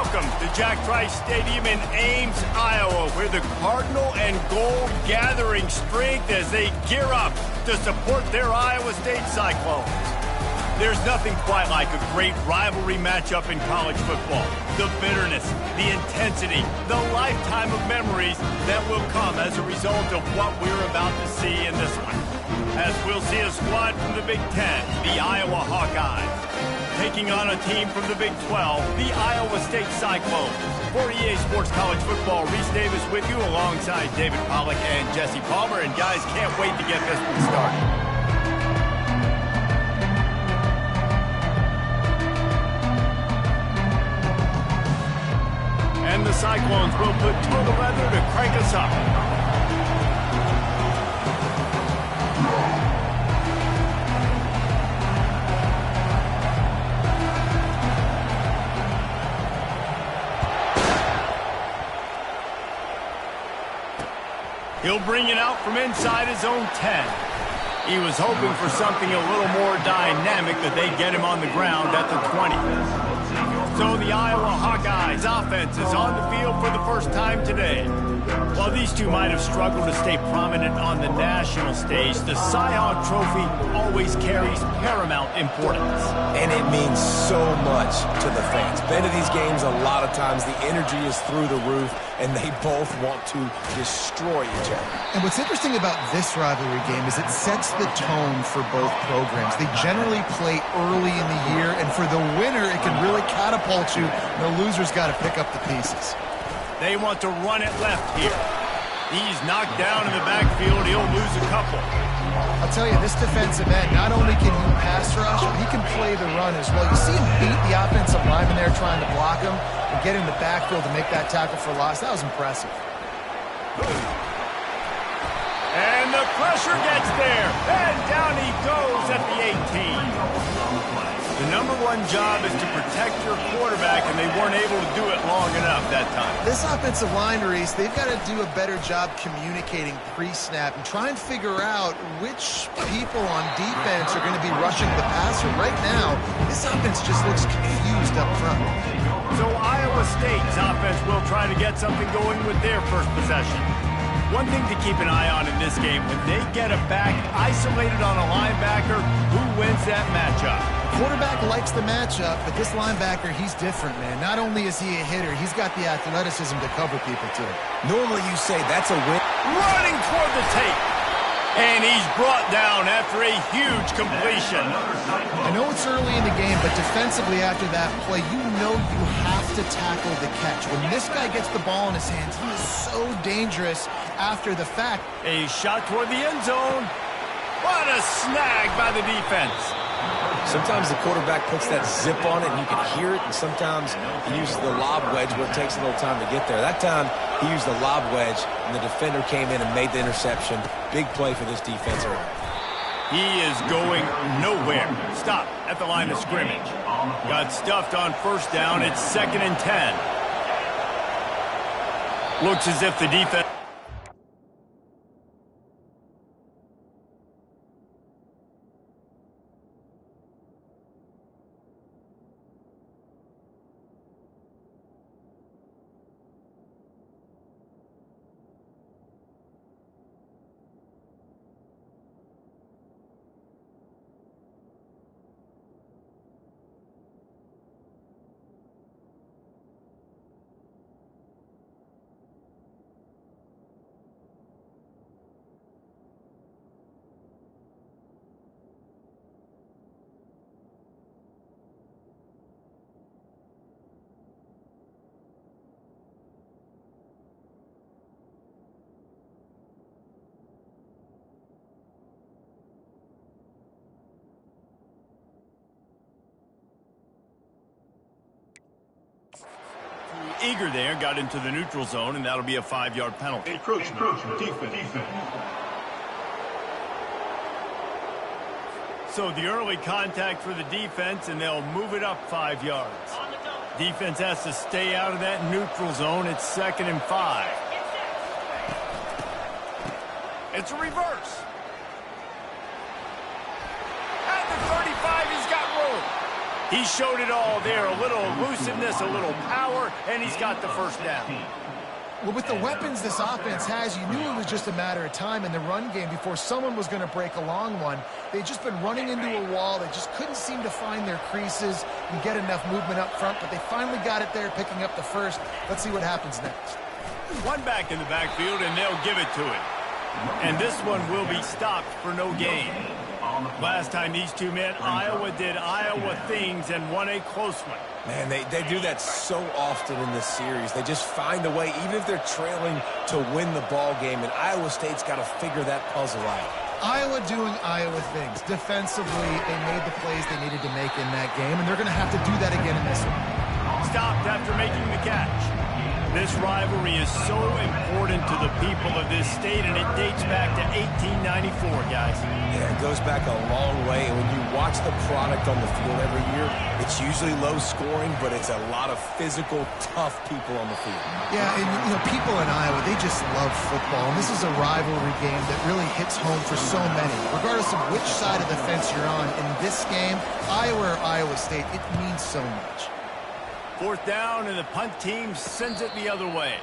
Welcome to Jack Trice Stadium in Ames, Iowa, where the Cardinal and Gold gathering strength as they gear up to support their Iowa State Cyclones. There's nothing quite like a great rivalry matchup in college football. The bitterness, the intensity, the lifetime of memories that will come as a result of what we're about to see in this one. As we'll see a squad from the Big Ten, the Iowa Hawkeyes, taking on a team from the Big 12, the Iowa State Cyclones. For EA Sports College Football, Reese Davis with you alongside David Pollack and Jesse Palmer. And guys, can't wait to get this one started. And the Cyclones will put two of the leather to crank us up. He'll bring it out from inside his own 10. He was hoping for something a little more dynamic, that they'd get him on the ground at the 20. So the Iowa Hawkeyes offense is on the field for the first time today. While these two might have struggled to stay prominent on the national stage, the Cy-Hawk Trophy always carries paramount importance. And it means so much to the fans. Been to these games a lot of times, the energy is through the roof, and they both want to destroy each other. And what's interesting about this rivalry game is it sets the tone for both programs. They generally play early in the year, and for the winner, it can really catapult you. The loser's got to pick up the pieces. They want to run it left here. He's knocked down in the backfield. He'll lose a couple. I'll tell you, this defensive end, not only can he pass rush, but he can play the run as well. You see him beat the offensive lineman there trying to block him and get in the backfield to make that tackle for loss. That was impressive. And the pressure gets there. And down he goes at the 18. The number one job is to protect your quarterback, and they weren't able to do it long enough that time. This offensive line, Reese, they've got to do a better job communicating pre-snap and try and figure out which people on defense are going to be rushing the passer. Right now, this offense just looks confused up front. So Iowa State's offense will try to get something going with their first possession. One thing to keep an eye on in this game, when they get a back isolated on a linebacker, who wins that matchup? Quarterback likes the matchup, but this linebacker, he's different, man. Not only is he a hitter, he's got the athleticism to cover people, too. Normally you say that's a win. Running toward the tape. And he's brought down after a huge completion. I know it's early in the game, but defensively after that play, you know you have to tackle the catch. When this guy gets the ball in his hands, he is so dangerous after the fact. A shot toward the end zone. What a snag by the defense. Sometimes the quarterback puts that zip on it and you can hear it, and sometimes he uses the lob wedge where it takes a little time to get there. That time he used the lob wedge and the defender came in and made the interception. Big play for this defense. He is going nowhere. Stop at the line of scrimmage. Got stuffed on first down. It's 2nd and 10. Looks as if the defense... Eager there, got into the neutral zone, and that'll be a 5-yard penalty. Encroachment. Defense. So the early contact for the defense, and they'll move it up 5 yards. Defense has to stay out of that neutral zone. It's 2nd and 5. It's a reverse. At the 35, he's got room. He showed it all there, a little elusiveness, a little power, and he's got the first down. Well, with the weapons this offense has, you knew it was just a matter of time in the run game before someone was going to break a long one. They'd just been running into a wall. They just couldn't seem to find their creases and get enough movement up front, but they finally got it there, picking up the first. Let's see what happens next. One back in the backfield, and they'll give it to him. And this one will be stopped for no gain. Last time these two met, Iowa did Iowa things and won a close one. Man, they do that so often in this series. They just find a way, even if they're trailing, to win the ball game, and Iowa State's got to figure that puzzle out. Iowa doing Iowa things. Defensively, they made the plays they needed to make in that game, and they're going to have to do that again in this one. Stopped after making the catch. This rivalry is so important to the people of this state, and it dates back to 1894, guys. Yeah, it goes back a long way, and when you watch the product on the field every year, it's usually low scoring, but it's a lot of physical, tough people on the field. Yeah, and people in Iowa, they just love football, and this is a rivalry game that really hits home for so many. Regardless of which side of the fence you're on, in this game, Iowa or Iowa State, it means so much. Fourth down, and the punt team sends it the other way.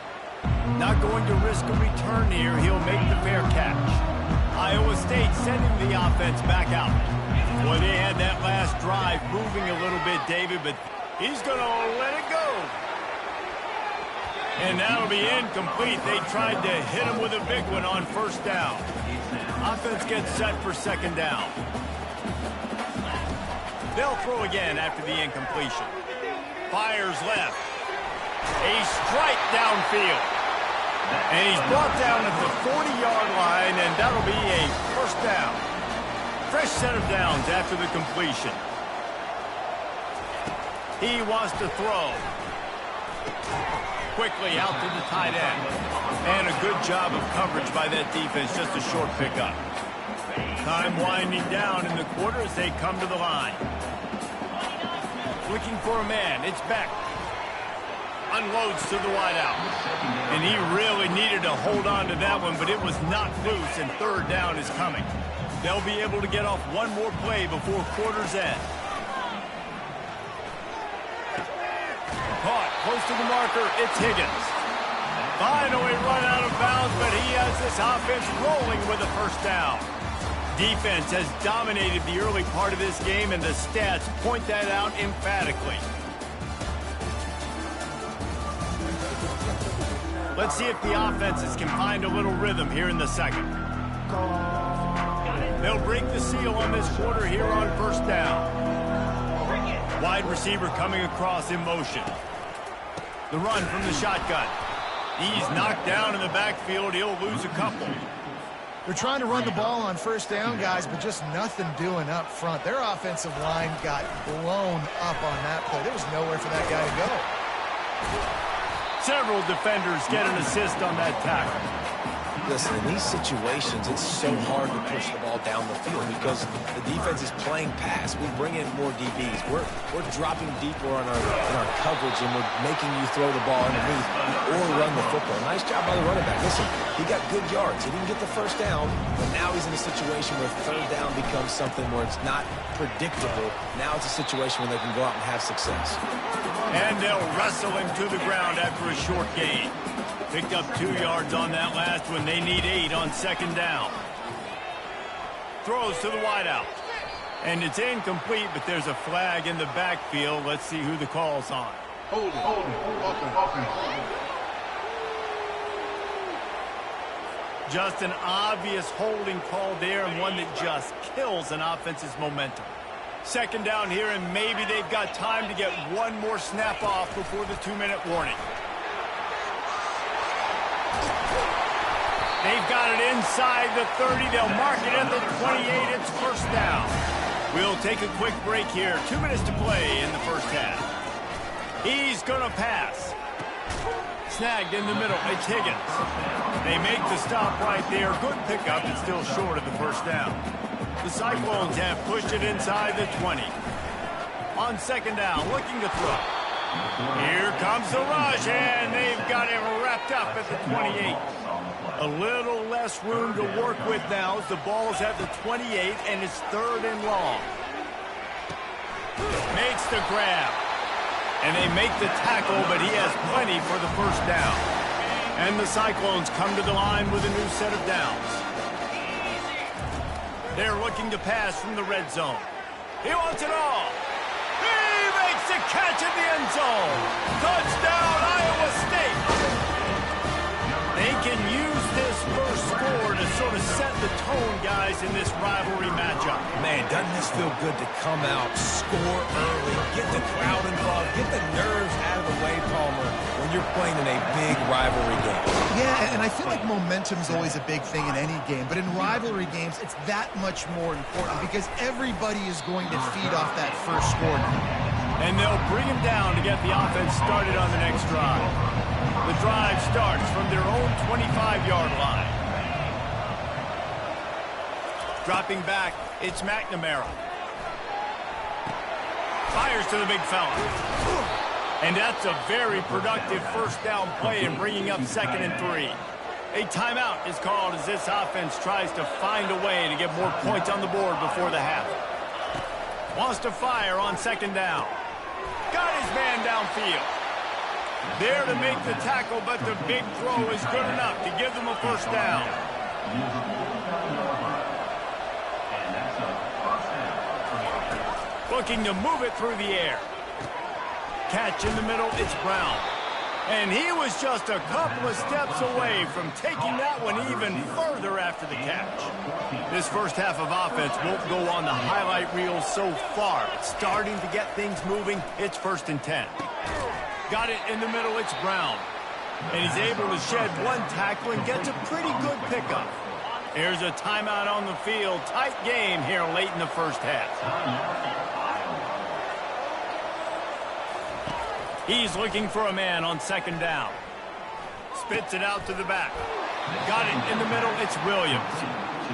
Not going to risk a return here. He'll make the fair catch. Iowa State sending the offense back out. Boy, they had that last drive moving a little bit, David, but he's going to let it go. And that'll be incomplete. They tried to hit him with a big one on first down. Offense gets set for second down. They'll throw again after the incompletion. Fires left. A strike downfield. And he's brought down at the 40-yard line, and that'll be a first down. Fresh set of downs after the completion. He wants to throw. Quickly out to the tight end. And a good job of coverage by that defense, just a short pickup. Time winding down in the quarter as they come to the line. Looking for a man. It's Beck. Unloads to the wideout. And he really needed to hold on to that one, but it was knocked loose, and third down is coming. They'll be able to get off one more play before quarter's end. Caught close to the marker. It's Higgins. Finally run out of bounds, but he has this offense rolling with a first down. Defense has dominated the early part of this game, and the stats point that out emphatically. Let's see if the offenses can find a little rhythm here in the second. They'll break the seal on this quarter here on first down. Wide receiver coming across in motion. The run from the shotgun. He's knocked down in the backfield. He'll lose a couple. They're trying to run the ball on first down, guys, but just nothing doing up front. Their offensive line got blown up on that play. There was nowhere for that guy to go. Several defenders get an assist on that tackle. Listen, in these situations, it's so hard to push the ball down the field because the defense is playing pass. We bring in more DBs. We're dropping deeper in our coverage, and we're making you throw the ball underneath or run the football. Nice job by the running back. Listen, he got good yards. He didn't get the first down, but now he's in a situation where third down becomes something where it's not predictable. Now it's a situation where they can go out and have success. And they'll wrestle him to the ground after a short gain. Picked up 2 yards on that last one. They need 8 on second down. Throws to the wideout. And it's incomplete, but there's a flag in the backfield. Let's see who the call's on. Hold it. Just an obvious holding call there, and one that just kills an offense's momentum. Second down here, and maybe they've got time to get one more snap off before the 2-minute warning. They've got it inside the 30. They'll mark it at the 28. It's first down. We'll take a quick break here. 2 minutes to play in the first half. He's going to pass. Snagged in the middle. It's Higgins. They make the stop right there. Good pickup. It's still short of the first down. The Cyclones have pushed it inside the 20. On second down, looking to throw. Here comes the rush, and they've got him wrapped up at the 28. A little less room to work with now as the ball's at the 28, and it's third and long. Makes the grab. And they make the tackle, but he has plenty for the first down. And the Cyclones come to the line with a new set of downs. They're looking to pass from the red zone. He wants it all. He makes the catch in the end zone. Touchdown, Iowa State. They can use this first score to sort of set the tone, guys, in this rivalry matchup. Man, doesn't this feel good to come out, score early, get the crowd involved, get the nerves out of the way, Palmer, when you're playing in a big rivalry game. Yeah, and I feel like momentum's always a big thing in any game, but in rivalry games, it's that much more important because everybody is going to feed off that first score. And they'll bring him down to get the offense started on the next drive. The drive starts from their own 25-yard line. Dropping back, it's McNamara. Fires to the big fella. And that's a very productive first down play in bringing up 2nd and 3. A timeout is called as this offense tries to find a way to get more points on the board before the half. Wants to fire on 2nd down. Got his man downfield. There to make the tackle, but the big throw is good enough to give them a first down. Looking to move it through the air. Catch in the middle, it's Brown. And he was just a couple of steps away from taking that one even further after the catch. This first half of offense won't go on the highlight reel so far. It's starting to get things moving. It's 1st and 10. Got it in the middle, it's Brown. And he's able to shed one tackle and gets a pretty good pickup. Here's a timeout on the field. Tight game here late in the first half. He's looking for a man on 2nd down. Spits it out to the back. Got it in the middle, it's Williams.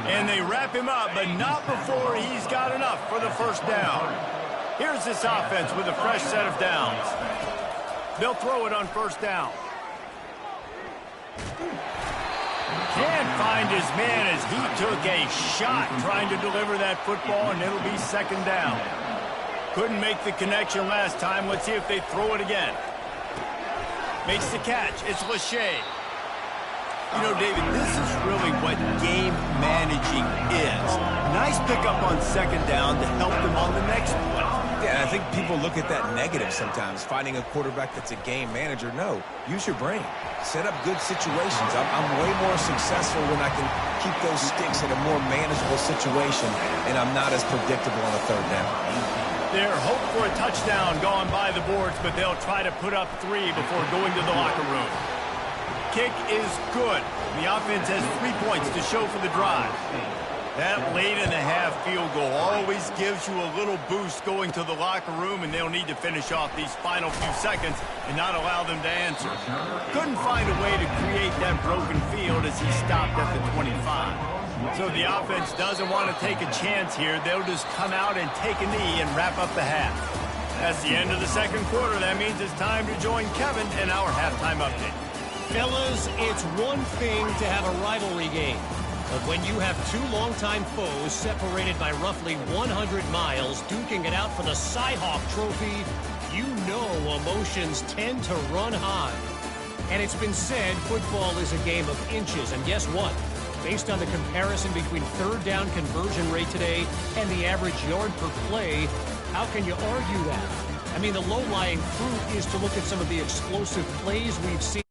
And they wrap him up, but not before he's got enough for the first down. Here's this offense with a fresh set of downs. They'll throw it on 1st down. Can't find his man as he took a shot trying to deliver that football, and it'll be 2nd down. Couldn't make the connection last time. Let's see if they throw it again. Makes the catch. It's Lachey. You know, David, this is really what game managing is. Nice pickup on 2nd down to help them on the next play. Yeah, I think people look at that negative sometimes, finding a quarterback that's a game manager. No, use your brain. Set up good situations. I'm way more successful when I can keep those sticks in a more manageable situation, and I'm not as predictable on a 3rd down. Their hope for a touchdown gone by the boards, but they'll try to put up 3 before going to the locker room. Kick is good. The offense has 3 points to show for the drive. That late-in-the-half field goal always gives you a little boost going to the locker room, and they'll need to finish off these final few seconds and not allow them to answer. Couldn't find a way to create that broken field as he stopped at the 25. So the offense doesn't want to take a chance here. They'll just come out and take a knee and wrap up the half. That's the end of the 2nd quarter. That means it's time to join Kevin in our halftime update. Fellas, it's one thing to have a rivalry game. But when you have 2 longtime foes separated by roughly 100 miles duking it out for the Cy-Hawk Trophy, you know emotions tend to run high. And it's been said football is a game of inches. And guess what? Based on the comparison between 3rd down conversion rate today and the average yard per play, how can you argue that? I mean, the low-lying fruit is to look at some of the explosive plays we've seen.